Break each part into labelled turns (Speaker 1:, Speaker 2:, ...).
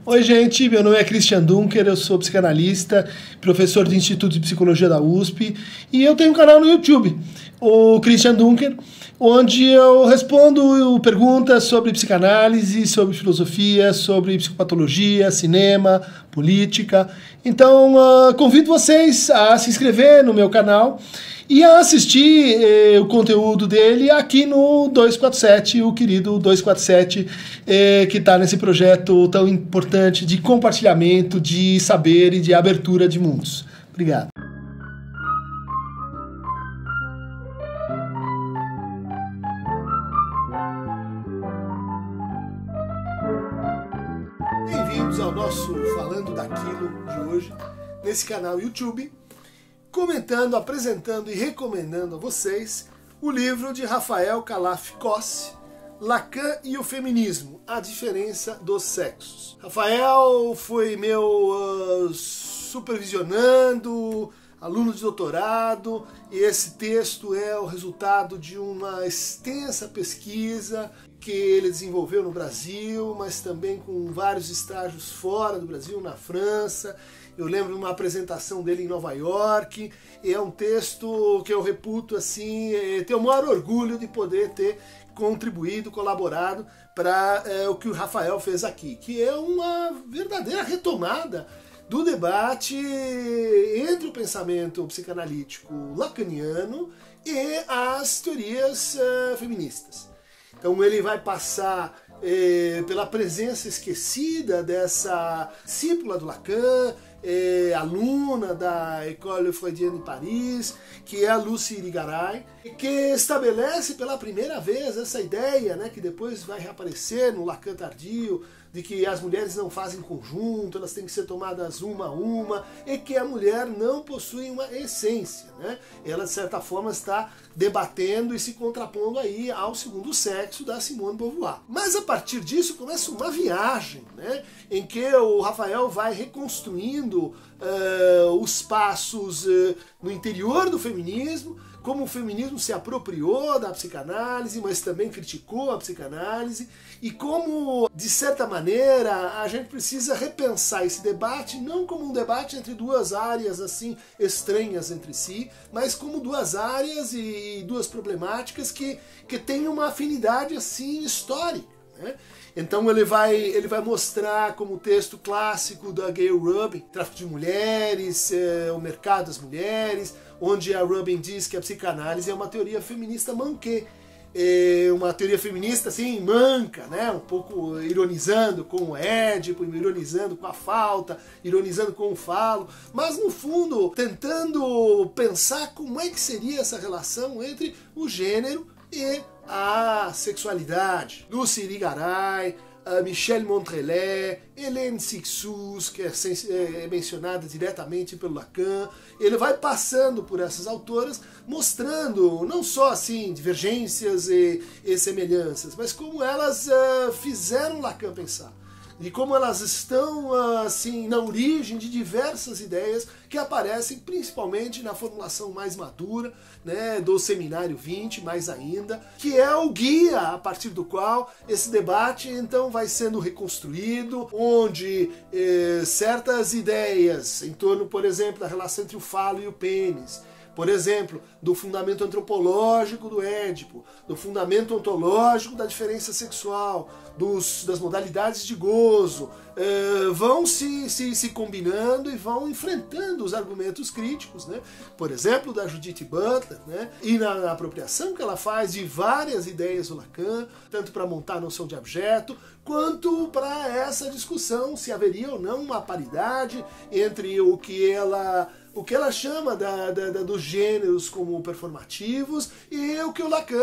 Speaker 1: Oi gente, meu nome é Christian Dunker, eu sou psicanalista, professor do Instituto de Psicologia da USP e eu tenho um canal no YouTube, o Christian Dunker, onde eu respondo perguntas sobre psicanálise, sobre filosofia, sobre psicopatologia, cinema, política. Então convido vocês a se inscrever no meu canal e a assistir o conteúdo dele aqui no 247, o querido 247, que está nesse projeto tão importante de compartilhamento de saber e de abertura de mundos. Obrigado. Bem-vindos ao nosso Falando Daquilo de hoje, nesse canal YouTube, comentando, apresentando e recomendando a vocês o livro de Rafael Calaf-Cossi, Lacan e o Feminismo, a diferença dos sexos. Rafael foi meu supervisionando, aluno de doutorado, e esse texto é o resultado de uma extensa pesquisa que ele desenvolveu no Brasil, mas também com vários estágios fora do Brasil, na França. Eu lembro de uma apresentação dele em Nova York, e é um texto que eu reputo assim, tenho o maior orgulho de poder ter contribuído, colaborado para o que o Rafael fez aqui, que é uma verdadeira retomada do debate entre o pensamento psicanalítico lacaniano e as teorias feministas. Então ele vai passar pela presença esquecida dessa discípula do Lacan, aluna da École Freudienne de Paris, que é a Lucy Irigaray, que estabelece pela primeira vez essa ideia, né, que depois vai reaparecer no Lacan tardio, de que as mulheres não fazem conjunto, elas têm que ser tomadas uma a uma, e que a mulher não possui uma essência, né? Ela, de certa forma, está debatendo e se contrapondo aí ao segundo sexo da Simone de Beauvoir. Mas a partir disso começa uma viagem, né, em que o Rafael vai reconstruindo os passos no interior do feminismo, como o feminismo se apropriou da psicanálise, mas também criticou a psicanálise, e como, de certa maneira, a gente precisa repensar esse debate, não como um debate entre duas áreas assim estranhas entre si, mas como duas áreas e duas problemáticas que têm uma afinidade assim histórica, né? Então ele vai mostrar como o texto clássico da Gayle Rubin, Tráfico de Mulheres, o Mercado das Mulheres, onde a Rubin diz que a psicanálise é uma teoria feminista manqué, uma teoria feminista assim, manca, né? Um pouco ironizando com o Édipo, ironizando com a falta, ironizando com o falo, mas no fundo tentando pensar como é que seria essa relação entre o gênero e a sexualidade. Lucy Irigaray, Michelle Montrellet, Hélène Cixous, que é mencionada diretamente pelo Lacan. Ele vai passando por essas autoras, mostrando não só assim divergências e semelhanças, mas como elas fizeram Lacan pensar. E como elas estão assim na origem de diversas ideias que aparecem principalmente na formulação mais madura, né, do Seminário 20, mais ainda, que é o guia a partir do qual esse debate então vai sendo reconstruído, onde certas ideias em torno, por exemplo, da relação entre o falo e o pênis, por exemplo, do fundamento antropológico do Édipo, do fundamento ontológico da diferença sexual, das modalidades de gozo, vão se combinando e vão enfrentando os argumentos críticos, né? Por exemplo, da Judith Butler, né? E na apropriação que ela faz de várias ideias do Lacan, tanto para montar a noção de objeto, quanto para essa discussão se haveria ou não uma paridade entre o que ela chama dos gêneros como performativos e o que o Lacan,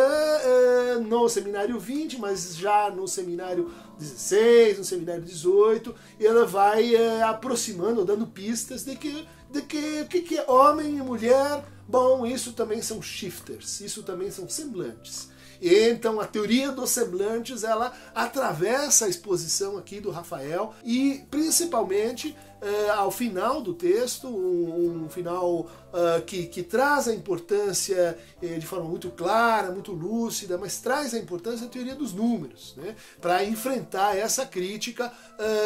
Speaker 1: no Seminário 20, mas já no Seminário 16, no Seminário 18, ela vai aproximando, dando pistas de que o que é homem e mulher. Bom, isso também são shifters, isso também são semblantes. E então a teoria dos semblantes, ela atravessa a exposição aqui do Rafael e principalmente ao final do texto, um final que traz a importância de forma muito clara, muito lúcida, mas traz a importância da teoria dos números, né, para enfrentar essa crítica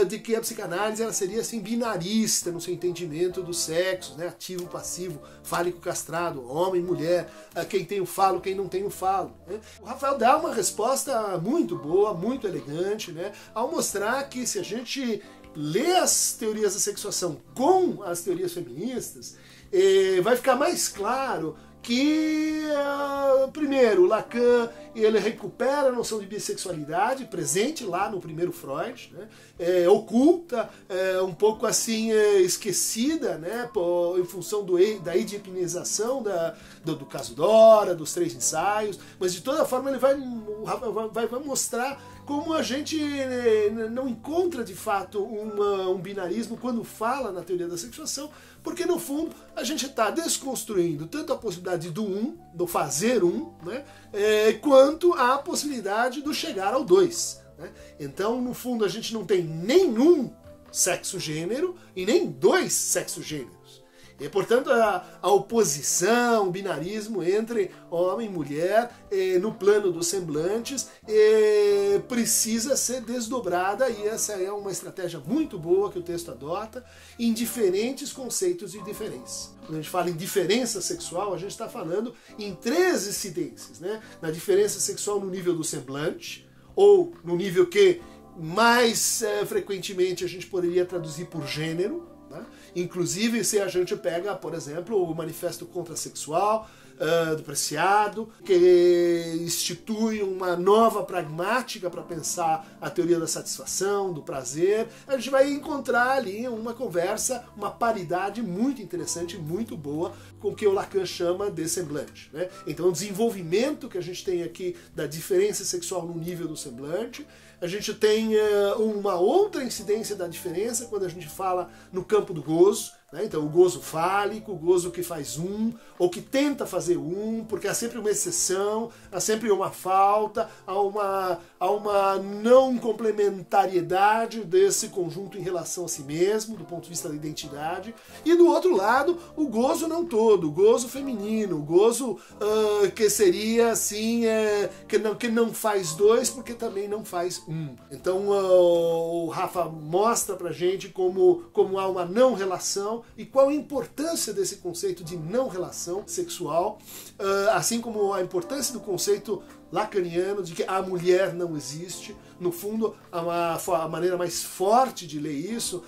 Speaker 1: de que a psicanálise ela seria assim binarista no seu entendimento dos sexos, né, ativo, passivo, fálico, castrado, homem, mulher, quem tem o falo, quem não tem o falo, né. O Rafael dá uma resposta muito boa, muito elegante, né, ao mostrar que se a gente ler as teorias da sexuação com as teorias feministas, vai ficar mais claro que, primeiro, Lacan ele recupera a noção de bissexualidade, presente lá no primeiro Freud, né? Oculta, um pouco assim esquecida, né? Em função da edipização do caso Dora, dos 3 ensaios, mas de toda forma ele vai mostrar como a gente não encontra de fato um binarismo quando fala na teoria da sexuação, porque no fundo a gente está desconstruindo tanto a possibilidade do fazer né, quanto a possibilidade do chegar ao 2. Né? Então, no fundo, a gente não tem nenhum sexo-gênero e nem 2 sexo-gêneros. E, portanto, a oposição, o binarismo entre homem e mulher no plano dos semblantes precisa ser desdobrada, e essa é uma estratégia muito boa que o texto adota em diferentes conceitos de diferença. Quando a gente fala em diferença sexual, a gente está falando em 3 incidências, né? Na diferença sexual no nível do semblante, ou no nível que mais frequentemente a gente poderia traduzir por gênero, né? Inclusive se a gente pega, por exemplo, o Manifesto Contrasexual do Preciado, que institui uma nova pragmática para pensar a teoria da satisfação, do prazer, a gente vai encontrar ali uma conversa, uma paridade muito interessante, muito boa, com o que o Lacan chama de semblante. Né? Então o desenvolvimento que a gente tem aqui da diferença sexual no nível do semblante, a gente tem uma outra incidência da diferença quando a gente fala no campo do gozo, né? Então o gozo fálico, o gozo que faz ou que tenta fazer porque há sempre uma exceção, há sempre uma falta, há uma não complementariedade desse conjunto em relação a si mesmo, do ponto de vista da identidade, e do outro lado, o gozo não todo, o gozo feminino, o gozo que seria assim, que não faz 2 porque também não faz 1. Então o Rafa mostra pra gente como há uma não relação e qual a importância desse conceito de não relação sexual, assim como a importância do conceito lacaniano de que a mulher não existe. No fundo, a maneira mais forte de ler isso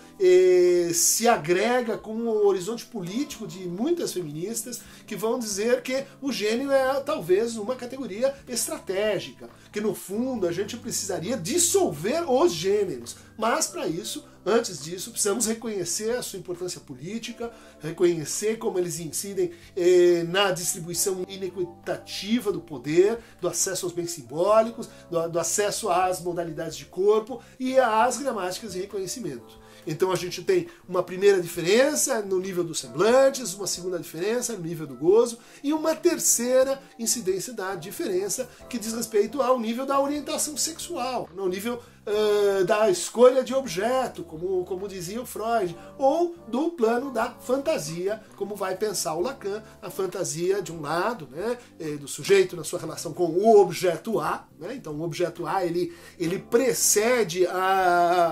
Speaker 1: se agrega com o horizonte político de muitas feministas que vão dizer que o gênero é talvez uma categoria estratégica, que no fundo a gente precisaria dissolver os gêneros, mas para isso, antes disso, precisamos reconhecer a sua importância política, reconhecer como eles incidem na distribuição inequitativa do poder, do acesso aos bens simbólicos, do acesso às modalidades de corpo e às gramáticas de reconhecimento. Então a gente tem uma primeira diferença no nível dos semblantes, uma segunda diferença no nível do gozo e uma terceira incidência da diferença que diz respeito ao nível da orientação sexual, no nível da escolha de objeto, como dizia o Freud, ou do plano da fantasia, como vai pensar o Lacan, a fantasia de um lado, né, do sujeito na sua relação com o objeto A, né, então o objeto A ele precede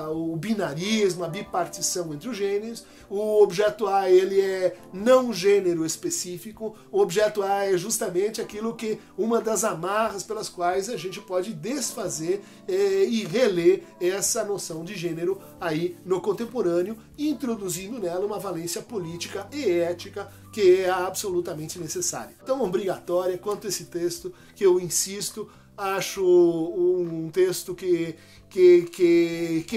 Speaker 1: o binarismo, a bipartição entre os gêneros, o objeto A ele é não gênero específico, o objeto A é justamente aquilo que uma das amarras pelas quais a gente pode desfazer e reler essa noção de gênero aí no contemporâneo, introduzindo nela uma valência política e ética que é absolutamente necessária. Tão obrigatória quanto esse texto, que eu insisto, acho um texto que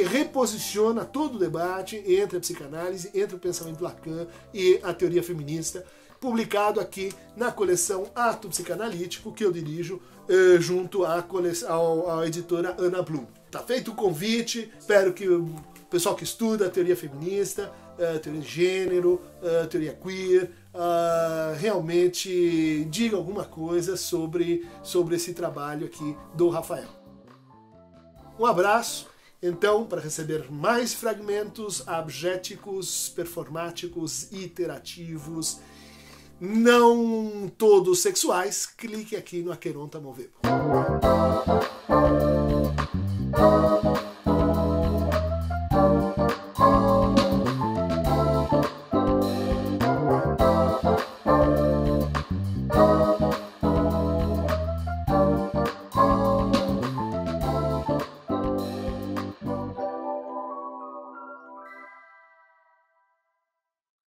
Speaker 1: reposiciona todo o debate entre a psicanálise, entre o pensamento Lacan e a teoria feminista, publicado aqui na coleção Ato Psicanalítico, que eu dirijo junto à editora Ana Blum. Tá feito o convite, espero que o pessoal que estuda a teoria feminista teoria de gênero, teoria queer, realmente diga alguma coisa sobre esse trabalho aqui do Rafael. Um abraço, então, para receber mais fragmentos abjéticos, performáticos, iterativos, não todos sexuais, clique aqui no Aqueronta Movebo.